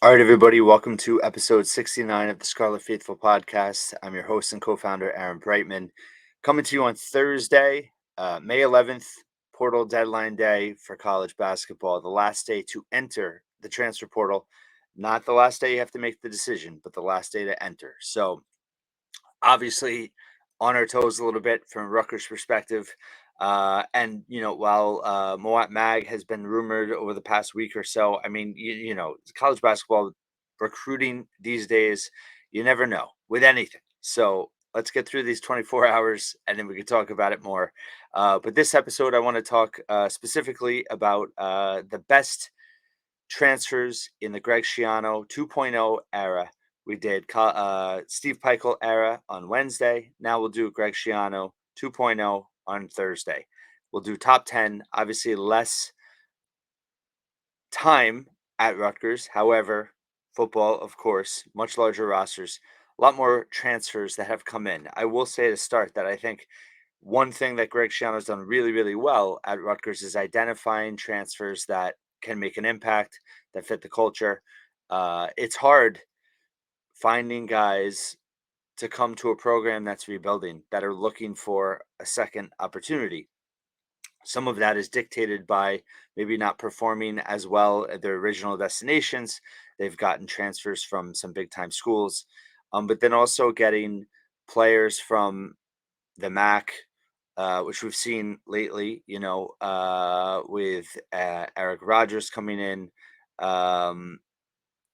All right, everybody, welcome to episode 69 of the Scarlet Faithful podcast. I'm your host and co founder, Aaron Breitman, coming to you on Thursday, May 11th, portal deadline day for college basketball, the last day to enter the transfer portal. Not the last day you have to make the decision, but the last day to enter. So, obviously, on our toes a little bit from Rutgers' perspective. While Moat Mag has been rumored over the past week or so, I mean, college basketball recruiting these days, you never know with anything. So let's get through these 24 hours and then we can talk about it more. But this episode, I want to talk specifically about the best transfers in the Greg Schiano 2.0 era. We did Steve Peichel era on Wednesday. Now we'll do Greg Schiano 2.0 on Thursday. We'll do top 10, obviously less time at Rutgers. However, football, of course, much larger rosters, a lot more transfers that have come in. I will say to start that I think one thing that Greg Schiano has done really, really well at Rutgers is identifying transfers that can make an impact, that fit the culture. It's hard finding guys to come to a program that's rebuilding, that are looking for a second opportunity. Some of that is dictated by maybe not performing as well at their original destinations. They've gotten transfers from some big time schools, but then also getting players from the MAC, which we've seen lately, with Eric Rogers coming in. Um,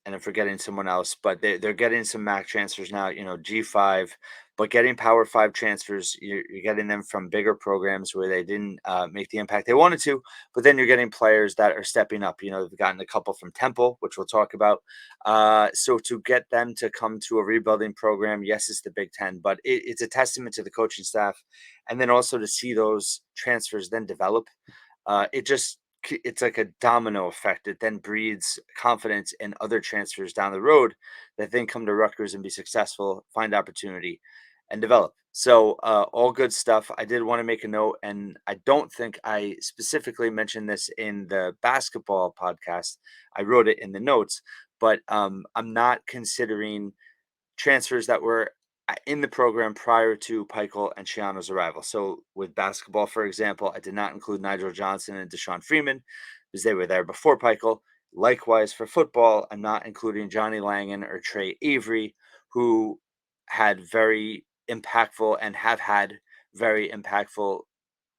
and I'm forgetting someone else, but they're getting some MAC transfers now, G5, but getting Power 5 transfers, you're getting them from bigger programs where they didn't make the impact they wanted to, but then you're getting players that are stepping up. They've gotten a couple from Temple, which we'll talk about. So to get them to come to a rebuilding program, yes, it's the Big Ten, but it's a testament to the coaching staff. And then also to see those transfers then develop, it's like a domino effect. It then breeds confidence in other transfers down the road that then come to Rutgers and be successful, find opportunity, and develop. So all good stuff. I did want to make a note, and I don't think I specifically mentioned this in the basketball podcast. I wrote it in the notes, but I'm not considering transfers that were in the program prior to Peichel and Schiano's arrival. So with basketball, for example, I did not include Nigel Johnson and Deshaun Freeman because they were there before Peichel. Likewise, for football, I'm not including Johnny Langan or Trey Avery, who had very impactful and have had very impactful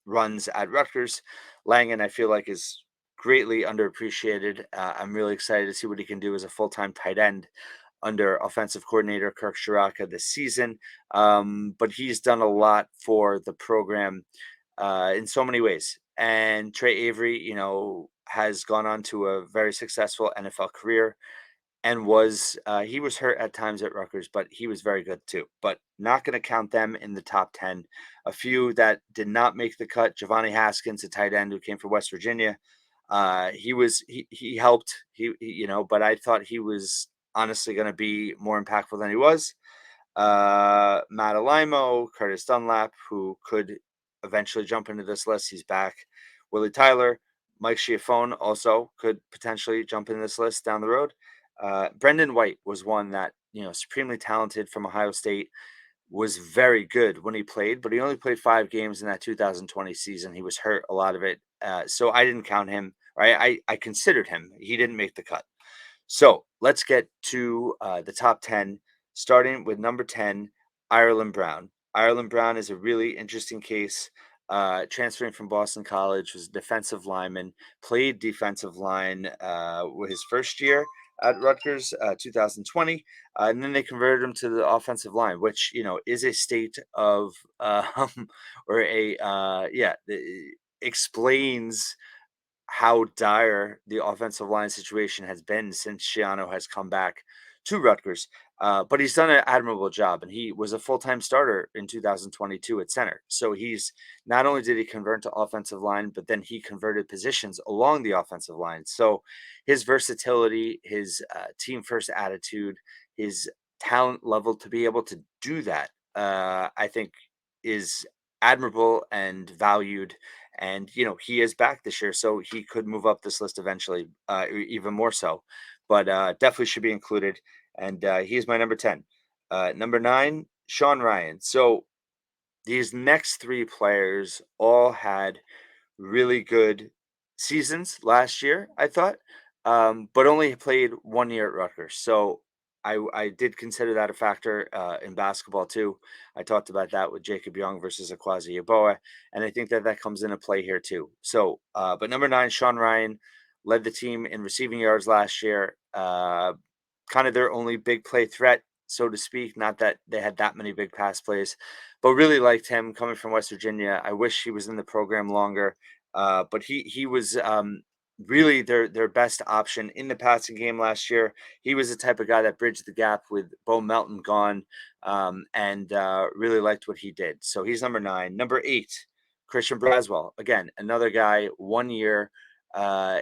runs at Rutgers. Langan, I feel like, is greatly underappreciated. I'm really excited to see what he can do as a full-time tight end under offensive coordinator Kirk Shiraka this season. But he's done a lot for the program in so many ways. And Trey Avery, has gone on to a very successful NFL career and he was hurt at times at Rutgers, but he was very good too. But not going to count them in the top 10. A few that did not make the cut: Giovanni Haskins, a tight end who came from West Virginia. He helped, but I thought he was honestly going to be more impactful than he was. Matt Alimo, Curtis Dunlap, who could eventually jump into this list. He's back. Willie Tyler, Mike Schiaffone also could potentially jump in this list down the road. Brendan White was one that, supremely talented from Ohio State, was very good when he played, but he only played 5 games in that 2020 season. He was hurt a lot of it. So I didn't count him. Right? I considered him. He didn't make the cut. So let's get to the top 10, starting with number 10, Ireland Brown. Ireland Brown is a really interesting case. Transferring from Boston College, was a defensive lineman, played defensive line with his first year at Rutgers, 2020, and then they converted him to the offensive line, which is a state of or a explains how dire the offensive line situation has been since Schiano has come back to Rutgers. But he's done an admirable job, and he was a full-time starter in 2022 at center. So he's not only did he convert to offensive line, but then he converted positions along the offensive line. So his versatility, his team-first attitude, his talent level to be able to do that, I think, is admirable and valued and he is back this year, so he could move up this list eventually, even more so. But definitely should be included, and he's my number 10. Number 9, Sean Ryan. So these next three players all had really good seasons last year, I thought, but only played 1 year at Rutgers. So I did consider that a factor in basketball too. I talked about that with Jacob Young versus Akwazi Yeboah, and I think that that comes into play here too. So, but number 9, Sean Ryan led the team in receiving yards last year. Kind of their only big play threat, so to speak. Not that they had that many big pass plays, but really liked him coming from West Virginia. I wish he was in the program longer, but he was really their best option in the passing game last year. He was the type of guy that bridged the gap with Bo Melton gone, and really liked what he did. So he's number 9. Number 8, Christian Braswell. Again, another guy, 1 year. Uh,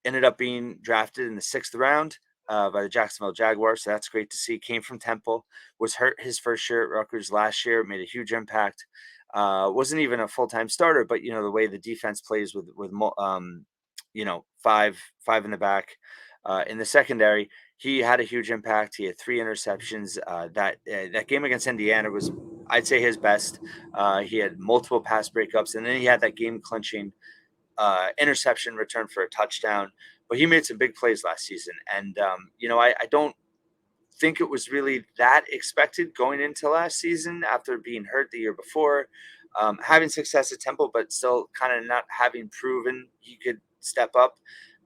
Ended up being drafted in the 6th round by the Jacksonville Jaguars. So that's great to see. Came from Temple, was hurt his first year at Rutgers last year, made a huge impact. Wasn't even a full time starter, but the way the defense plays with five in the back, in the secondary, he had a huge impact. He had 3 interceptions. That game against Indiana was, I'd say, his best. He had multiple pass breakups, and then he had that game clinching interception return for a touchdown. But he made some big plays last season, and I don't think it was really that expected going into last season after being hurt the year before, having success at Temple, but still kind of not having proven he could step up.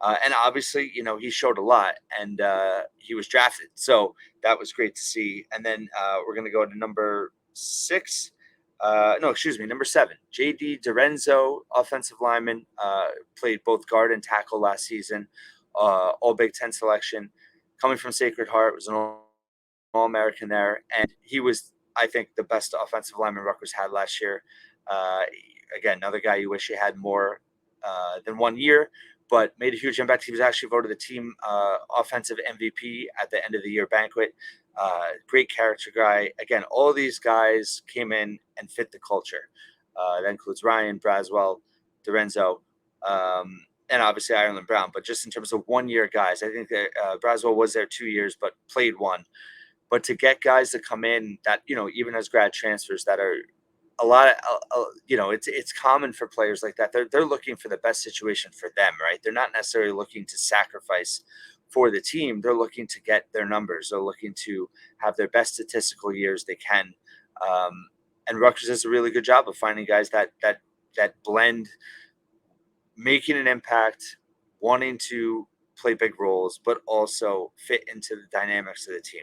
And obviously, he showed a lot, and he was drafted, so that was great to see. And then we're going to go to number 6. No, excuse me, number 7. JD Dorenzo, offensive lineman, played both guard and tackle last season. All Big Ten selection, coming from Sacred Heart, was an All-American there, and he was, I think, the best offensive lineman Rutgers had last year. Uh, Again, another guy you wish he had more than 1 year, but made a huge impact. He was actually voted the team offensive MVP at the end of the year banquet. Great character guy. Again, all of these guys came in and fit the culture. That includes Ryan, Braswell, Dorenzo, and obviously Ireland Brown. But just in terms of 1 year guys, I think that Braswell was there 2 years, but played one. But to get guys to come in that, even as grad transfers that are a lot of, it's common for players like that. They're looking for the best situation for them, right? They're not necessarily looking to sacrifice for the team. They're looking to get their numbers. They're looking to have their best statistical years they can. And Rutgers does a really good job of finding guys that blend making an impact, wanting to play big roles, but also fit into the dynamics of the team.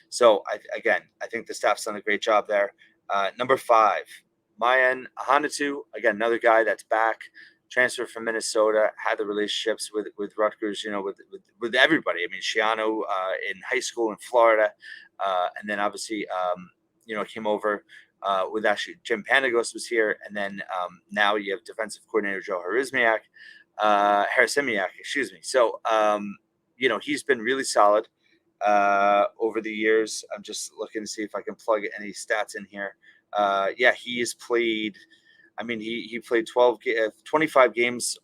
So I think the staff's done a great job there. Number 5, Mayan Ahanatu, again, another guy that's back, transferred from Minnesota, had the relationships with Rutgers, with everybody. I mean, Schiano in high school in Florida, and then obviously, came over with actually Jim Panagos was here, and then now you have defensive coordinator Joe Harasimiak, excuse me. So, he's been really solid over the years. I'm just looking to see if I can plug any stats in here. Yeah, he's played. I mean, he played 25 games,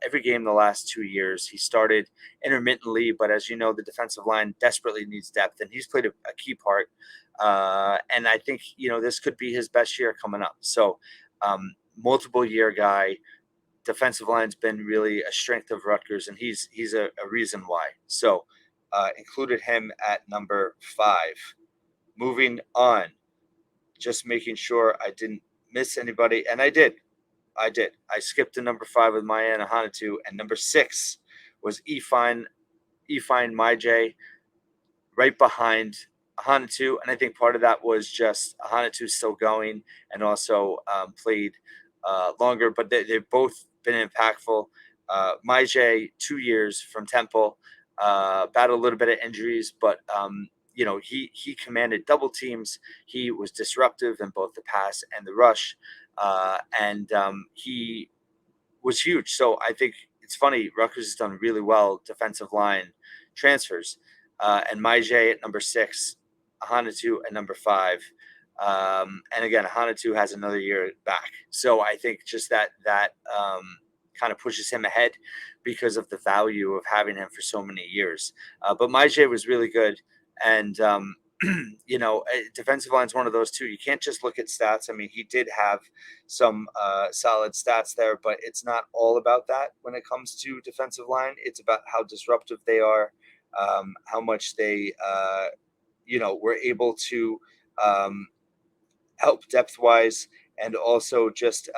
every game the last 2 years. He started intermittently, but as you know, the defensive line desperately needs depth, and he's played a key part. And I think this could be his best year coming up. So, multiple year guy. Defensive line's been really a strength of Rutgers, and he's a reason why. So, included him at number 5. Moving on, just making sure I didn't miss anybody, and I did. I skipped to number 5 with Maya Hanatu, and number 6 was Efine Myj, right behind Hanatu. And I think part of that was just Hanatu still going and also played longer, but they've both been impactful. Myj, 2 years from Temple, battled a little bit of injuries, but he commanded double teams. He was disruptive in both the pass and the rush, and he was huge. So I think it's funny. Rutgers has done really well defensive line transfers, and Myj at number 6, Hanatu at number 5. And again, Hanatu has another year back. So I think just that kind of pushes him ahead because of the value of having him for so many years. But Maije was really good. And, defensive line is one of those too. You can't just look at stats. I mean, he did have some solid stats there, but it's not all about that when it comes to defensive line. It's about how disruptive they are, how much they, were able to um, help depth wise, and also just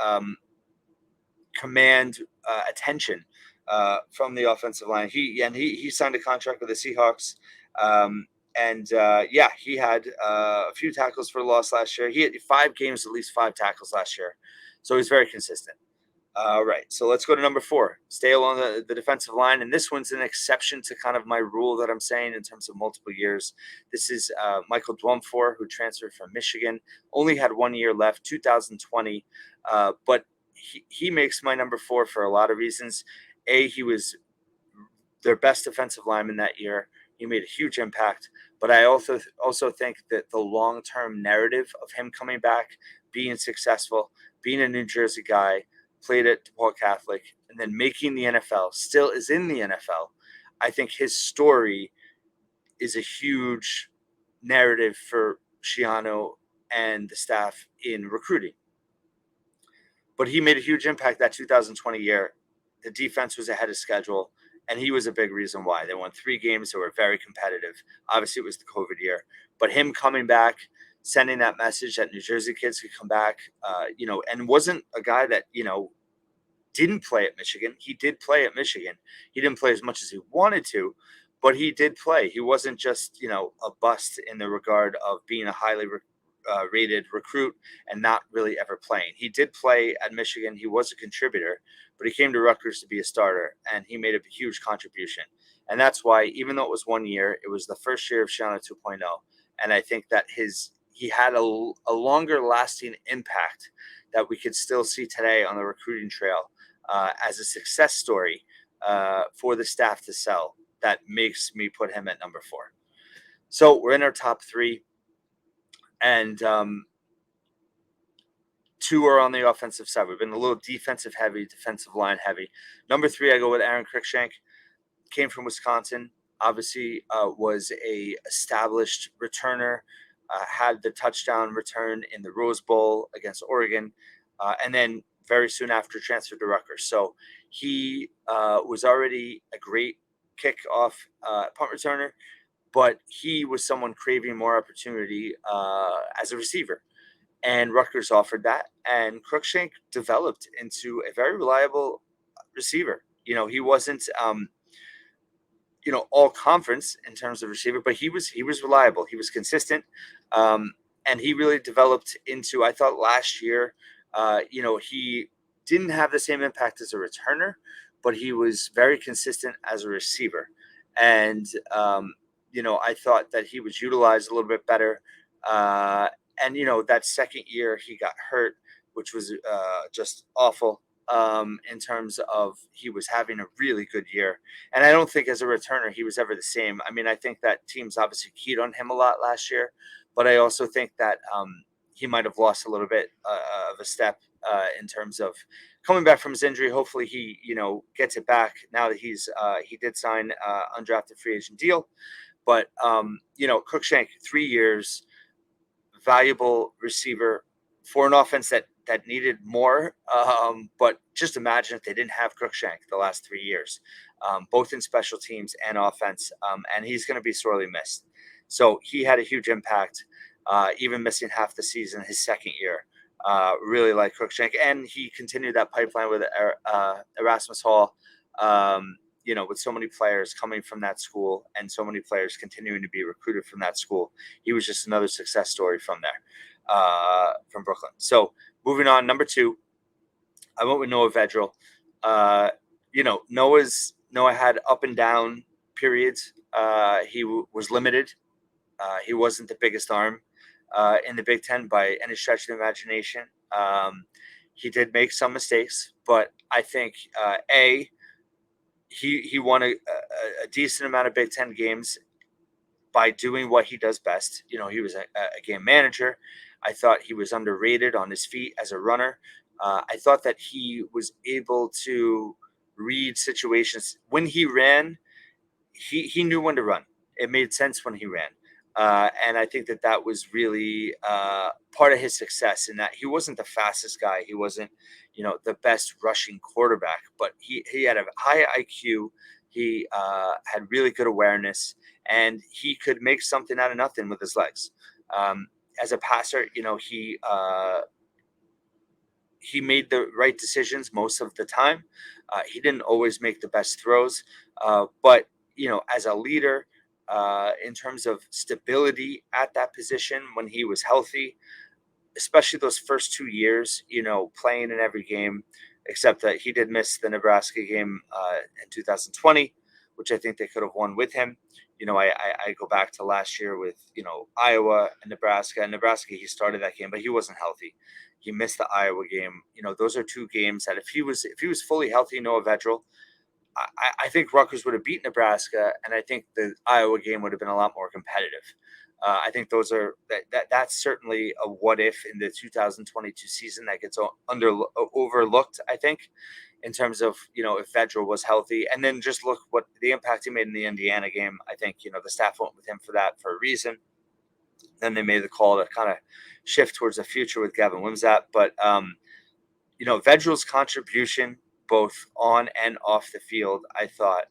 command attention from the offensive line. He signed a contract with the Seahawks. And he had a few tackles for loss last year. He had 5 games, at least 5 tackles last year. So he's very consistent. All right, so let's go to number 4. Stay along the defensive line, and this one's an exception to kind of my rule that I'm saying in terms of multiple years. This is Michael Dwumfor, who transferred from Michigan, only had 1 year left, 2020, but he makes my number 4 for a lot of reasons. He was their best defensive lineman that year. He made a huge impact, but I also think that the long term narrative of him coming back, being successful, being a New Jersey guy, played at DePaul Catholic, and then making the NFL, still is in the NFL. I think his story is a huge narrative for Schiano and the staff in recruiting. But he made a huge impact that 2020 year. The defense was ahead of schedule, and he was a big reason why. They won 3 games that were very competitive. Obviously, it was the COVID year, but him coming back, sending that message that New Jersey kids could come back, and wasn't a guy that, didn't play at Michigan. He did play at Michigan. He didn't play as much as he wanted to, but he did play. He wasn't just, a bust in the regard of being a highly rated recruit and not really ever playing. He did play at Michigan. He was a contributor, but he came to Rutgers to be a starter, and he made a huge contribution. And that's why, even though it was 1 year, it was the first year of Schiano 2.0. And I think that he had a longer lasting impact that we could still see today on the recruiting trail as a success story for the staff to sell. That makes me put him at number 4. So we're in our top 3. And 2 are on the offensive side. We've been a little defensive heavy, defensive line heavy. Number 3, I go with Aaron Cruikshank. Came from Wisconsin. Obviously, was a established returner. Had the touchdown return in the Rose Bowl against Oregon, and then very soon after transferred to Rutgers. So he was already a great kickoff punt returner, but he was someone craving more opportunity as a receiver. And Rutgers offered that, and Cruikshank developed into a very reliable receiver. He wasn't, all conference in terms of receiver, but he was reliable. He was consistent, and he really developed into. I thought last year, he didn't have the same impact as a returner, but he was very consistent as a receiver, and I thought that he was utilized a little bit better. And that second year he got hurt, which was just awful in terms of he was having a really good year. And I don't think as a returner he was ever the same. I mean, I think that teams obviously keyed on him a lot last year, but I also think that he might have lost a little bit of a step in terms of coming back from his injury. Hopefully he, gets it back now that he did sign undrafted free agent deal. But, Cruikshank, 3 years, valuable receiver for an offense that needed more. But just imagine if they didn't have Cruikshank the last 3 years, both in special teams and offense. And he's going to be sorely missed. So he had a huge impact, even missing half the season his second year. Really like Cruikshank. And he continued that pipeline with Erasmus Hall. With so many players coming from that school and so many players continuing to be recruited from that school, he was just another success story from there, from Brooklyn. So moving on, number 2, I went with Noah Vedral. Noah had up and down periods. He was limited. He wasn't the biggest arm in the Big Ten by any stretch of the imagination. He did make some mistakes, but I think he won a decent amount of Big Ten games by doing what he does best. He was a game manager. I thought he was underrated on his feet as a runner. I thought that he was able to read situations when he ran. He knew when to run. It made sense when he ran. And I think that that was really part of his success in that he wasn't the fastest guy. He wasn't, the best rushing quarterback, but he had a high IQ. He had really good awareness, and he could make something out of nothing with his legs. Um, as a passer, he made the right decisions most of the time. He didn't always make the best throws, but as a leader, in terms of stability at that position when he was healthy, especially those first 2 years, playing in every game, except that he did miss the Nebraska game in 2020, which I think they could have won with him. I go back to last year with, Iowa and Nebraska. And Nebraska, he started that game, but he wasn't healthy. He missed the Iowa game. Those are two games that if he was fully healthy, Noah Vedral, I think Rutgers would have beat Nebraska, and I think the Iowa game would have been a lot more competitive. I think that's certainly a what if in the 2022 season that gets overlooked. I think in terms of if Vedral was healthy, and then just look what the impact he made in the Indiana game. I think the staff went with him for that for a reason. Then they made the call to kind of shift towards the future with Gavin Wimsatt, but Vedral's contribution both on and off the field, I thought,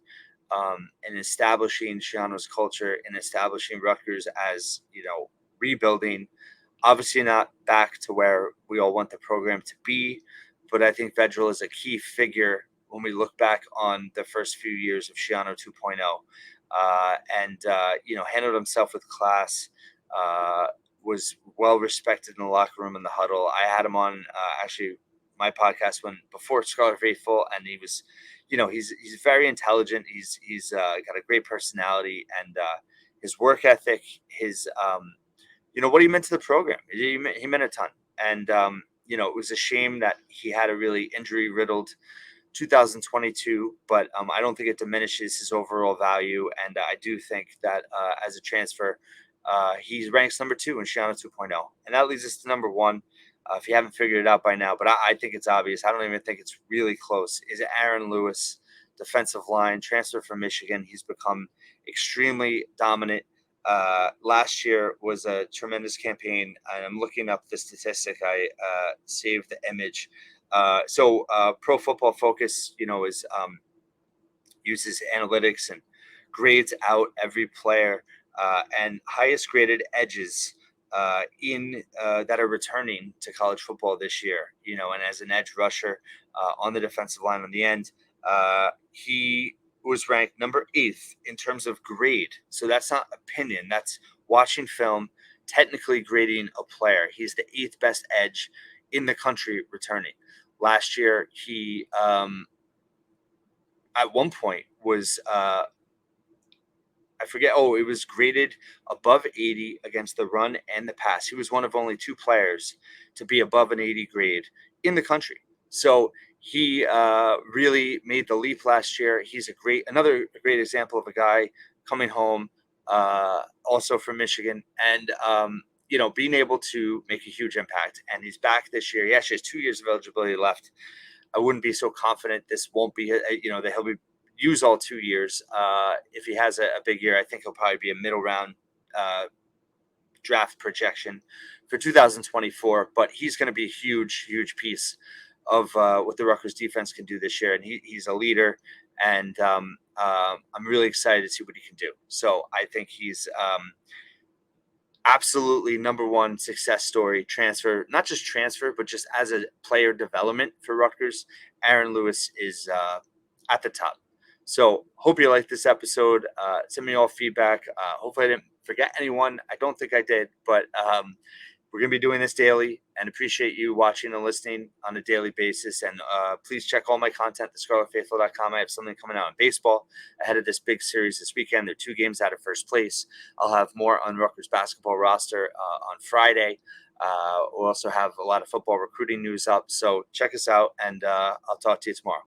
in establishing Schiano's culture and establishing Rutgers as, rebuilding. Obviously not back to where we all want the program to be, but I think Vedral is a key figure when we look back on the first few years of Schiano 2.0, handled himself with class, was well respected in the locker room in the huddle. I had him on actually my podcast when before Scarlet Faithful, and he was, he's very intelligent. He's got a great personality, and his work ethic, his what he meant to the program. He meant a ton, and it was a shame that he had a really injury riddled 2022, but I don't think it diminishes his overall value. And I do think that as a transfer, he ranks number 2 in Schiano 2.0. And that leads us to number 1. If you haven't figured it out by now, but I think it's obvious. I don't even think it's really close. Is Aaron Lewis, defensive line, transfer from Michigan. He's become extremely dominant. Last year was a tremendous campaign. I'm looking up the statistic. I saved the image. So Pro Football Focus, uses analytics and grades out every player, and highest graded edges in that are returning to college football this year. And as an edge rusher on the defensive line on the end, he was ranked number 8th in terms of grade. So that's not opinion. That's watching film, technically grading a player. He's the 8th best edge in the country returning. Last year, he at one point was I forget. Oh, it was graded above 80 against the run and the pass. He was one of only 2 players to be above an 80 grade in the country. So he really made the leap last year. He's another great example of a guy coming home, also from Michigan, and being able to make a huge impact. And he's back this year. He actually has 2 years of eligibility left. I wouldn't be so confident this won't be, that he'll be use all 2 years. If he has a big year, I think he'll probably be a middle round draft projection for 2024. But he's going to be a huge, huge piece of what the Rutgers defense can do this year. And he's a leader, and I'm really excited to see what he can do. So I think he's absolutely number 1 success story transfer, not just transfer, but just as a player development for Rutgers. Aaron Lewis is at the top. So hope you liked this episode. Send me all feedback. Hopefully I didn't forget anyone. I don't think I did, but we're going to be doing this daily, and appreciate you watching and listening on a daily basis. And please check all my content at thescarletfaithful.com. I have something coming out in baseball ahead of this big series this weekend. They're 2 games out of first place. I'll have more on Rutgers basketball roster on Friday. We'll also have a lot of football recruiting news up. So check us out, and I'll talk to you tomorrow.